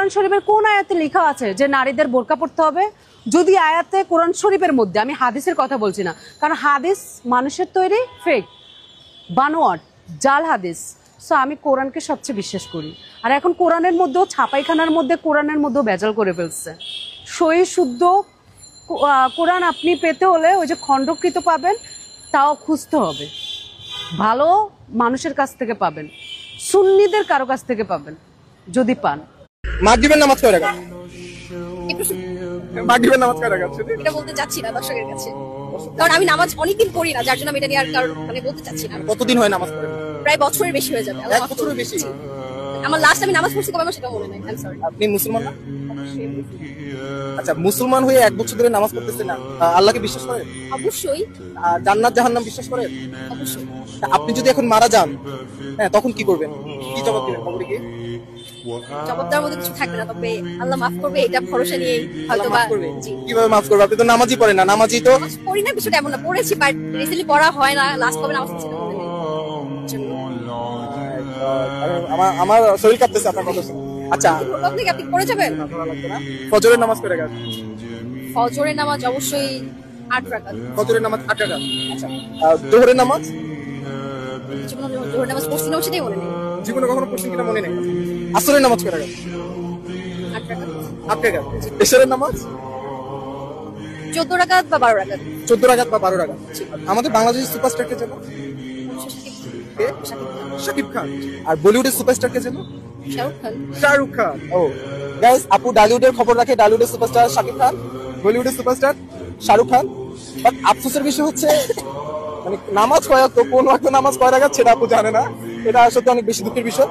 কোরআন শরীফের কোন আয়াতে লেখা আছে যে নারীদের বোরকা পড়তে হবে? যদি আয়াতে কোরআন শরীফের মধ্যে, আমি হাদিসের কথা বলছি না, কারণ হাদিস মানুষের তৈরি, ফেক, বানোয়াট, জাল হাদিস। সো আমি কোরআনকে সবচেয়ে বিশ্বাস করি। আর এখন কোরআনের মধ্যেও, ছাপাইখানার মধ্যে কোরআনের মধ্যেও ভেজাল করে ফেলছে। সহি শুদ্ধ কোরআন আপনি পেতে হলে ওই যে খণ্ডকৃত পাবেন, তাও খুঁজতে হবে, ভালো মানুষের কাছ থেকে পাবেন, সুন্নিদের কারো কাছ থেকে পাবেন যদি পান। মাগরিবের নামাজ কয় রাকাত? মাগরিবের নামাজ কয় রাকাত? এটা বলতে চাচ্ছি না দর্শকের কাছে, কারণ আমি নামাজ অনেকদিন পড়ি না, যার জন্য আমি এটা নিয়ে আর কারণ মানে বলতে চাচ্ছি না। কতদিন হয় নামাজ পড়েন? প্রায় বছরের বেশি হয়ে যাবে। এক বছরের বেশি? আমার লাস্ট আমি নামাজ পড়ছি কবে আমার সেটা মনে নাই। I am sorry. আপনি মুসলমান না? আচ্ছা, মুসলমান হয়ে এক বছর ধরে নামাজ পড়তেছেন না, আল্লাহকে বিশ্বাস করেন? অবশ্যই। জান্নাত জাহান্নাম বিশ্বাস করেন? অবশ্যই। আপনি যদি এখন মারা যান, হ্যাঁ, তখন কি করবেন? কি জবাব দিবেন কবরে গিয়ে? জবাব দেওয়ার মধ্যে কিছু থাকবে না, তবে আল্লাহ মাফ করবে এটা ভরসা নিয়ে হয়তো বা। জি। কিভাবে মাফ করবে? আপনি তো নামাজই পড়েন না। নামাজই তো নামাজ পড়ি না, বিষয়টা এমন না, পড়েছি বাট রিসেন্টলি পড়া হয় না। লাস্ট কবে নামাজ পড়ছি না মনে নেই। আমার শরীর কাঁপতেছে আপনার কথা শুনে। আচ্ছা, আপনি কি আপনি পড়ে যাবেন? ফজরের নামাজ কয় রাকাত? ফজরের নামাজ অবশ্যই 8 রাকাত। ফজরের নামাজ 8 রাকাত। আচ্ছা, যোহরের নামাজ? জীবনে জোহর নামাজ পড়ছি না সেটাই মনে নেই। জীবনে কখনো পড়ছেন কিনা মনে নেই। আসরের নামাজ কয় রাকাত? 8 রাকাত। 8 রাকাত। এশারের নামাজ? 14 রাকাত বা 12 রাকাত। 14 রাকাত বা 12 রাকাত। আমাদের বাংলাদেশের সুপারস্টার কে জানো? কে? শাকিব খান। আর বলিউডের সুপারস্টার কে জানো? শাহরুখ খান। শাহরুখ খান। ও গাইস, আপু ডালিউডের খবর রাখে। ডালিউডের সুপারস্টার শাকিব খান, বলিউডের সুপারস্টার শাহরুখ খান। বাট আফসোসের বিষয় হচ্ছে, মানে নামাজ কয় ওয়াক্ত, কোন ওয়াক্ত নামাজ কয় রাকাত সেটা আপু জানে না। এটা সত্যি অনেক বেশি দুঃখের বিষয়।